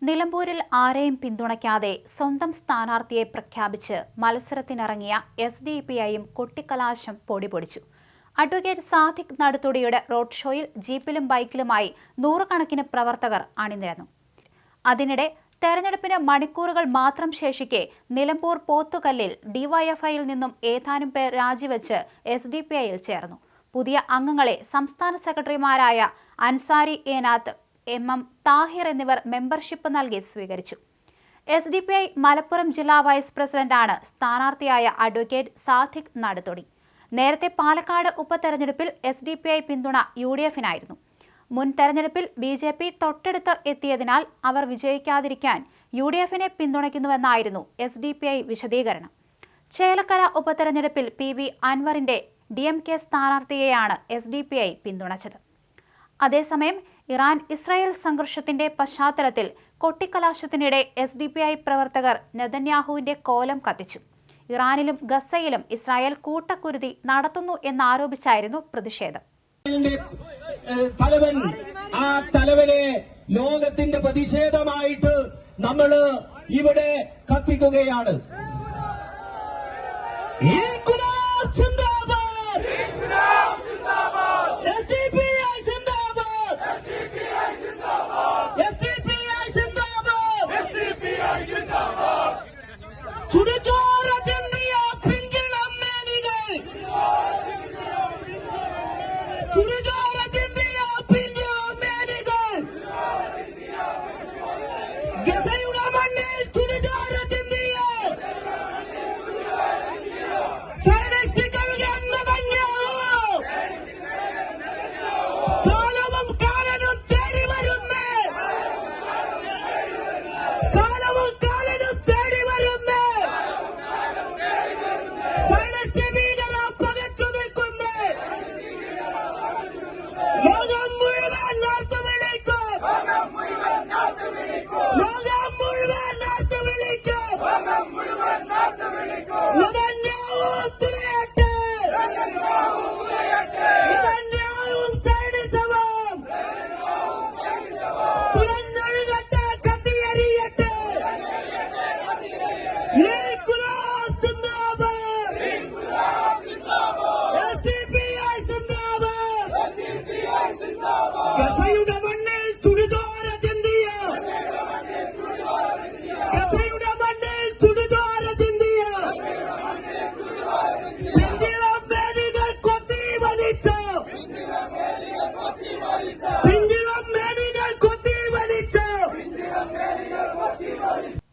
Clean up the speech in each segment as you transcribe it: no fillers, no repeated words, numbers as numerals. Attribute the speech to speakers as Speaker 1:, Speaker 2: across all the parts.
Speaker 1: നിലമ്പൂരിൽ ആരെയും പിന്തുണയ്ക്കാതെ സ്വന്തം സ്ഥാനാർത്ഥിയെ പ്രഖ്യാപിച്ച് മത്സരത്തിനിറങ്ങിയ SDPIയും കൊട്ടിക്കലാശം പൊടിപൊടിച്ചു. അഡ്വക്കേറ്റ് സാദിഖ് നടുത്തുടിയുടെ റോഡ് ഷോയിൽ ജീപ്പിലും ബൈക്കിലുമായി നൂറുകണക്കിന് പ്രവർത്തകർ അണിനിരന്നു. അതിനിടെ തെരഞ്ഞെടുപ്പിന് മണിക്കൂറുകൾ മാത്രം ശേഷിക്കെ നിലമ്പൂർ പോത്തുകല്ലിൽ DYFIയിൽ നിന്നും ഏതാനും പേർ രാജിവെച്ച് SDPIയിൽ ചേർന്നു. പുതിയ അംഗങ്ങളെ സംസ്ഥാന സെക്രട്ടറിമാരായ അൻസാരി ഏനാത്ത്, MM താഹിർ എന്നിവർ മെമ്പർഷിപ്പ് നൽകി സ്വീകരിച്ചു. SDPI മലപ്പുറം ജില്ലാ വൈസ് പ്രസിഡന്റാണ് സ്ഥാനാർത്ഥിയായ അഡ്വക്കേറ്റ് സാദിഖ് നടുത്തുടി. നേരത്തെ പാലക്കാട് ഉപതെരഞ്ഞെടുപ്പിൽ SDPI പിന്തുണ UDFിനായിരുന്നു. മുൻ തെരഞ്ഞെടുപ്പിൽ BJP തൊട്ടടുത്ത് എത്തിയതിനാൽ അവർ വിജയിക്കാതിരിക്കാൻ UDFിനെ പിന്തുണയ്ക്കുന്നുവെന്നായിരുന്നു SDPI വിശദീകരണം. ചേലക്കര ഉപതെരഞ്ഞെടുപ്പിൽ PV അൻവറിന്റെ DMK സ്ഥാനാർത്ഥിയെയാണ് SDPI പിന്തുണച്ചത്. അതേസമയം ഇറാൻ-ഇസ്രായേൽ സംഘർഷത്തിന്റെ പശ്ചാത്തലത്തിൽ കൊട്ടിക്കലാശത്തിനിടെ SDPI പ്രവർത്തകർ നെതന്യാഹുവിന്റെ കോലം കത്തിച്ചു. ഇറാനിലും ഗസയിലും ഇസ്രായേൽ കൂട്ടക്കുരുതി നടത്തുന്നു എന്നാരോപിച്ചായിരുന്നു പ്രതിഷേധം.
Speaker 2: ആ തലവനെ ലോകത്തിന്റെ പ്രതിഷേധമായിട്ട് നമ്മൾ ഇവിടെ കത്തിക്കുകയാണ്.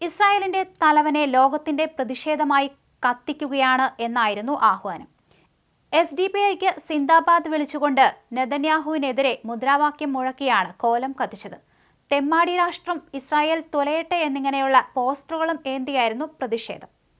Speaker 1: ഇസ്രായേലിന്റെ തലവനെ ലോകത്തിന്റെ പ്രതിഷേധമായി കത്തിക്കുകയാണ് എന്നായിരുന്നു ആഹ്വാനം. SDPIക്ക് സിന്ദാബാദ് വിളിച്ചുകൊണ്ട് നെതന്യാഹുവിനെതിരെ മുദ്രാവാക്യം മുഴക്കിയാണ് കോലം കത്തിച്ചത്. തെമ്മാടി രാഷ്ട്രം, ഇസ്രായേൽ തൊലയട്ടെ എന്നിങ്ങനെയുള്ള പോസ്റ്ററുകളും ഏന്തിയായിരുന്നു പ്രതിഷേധം.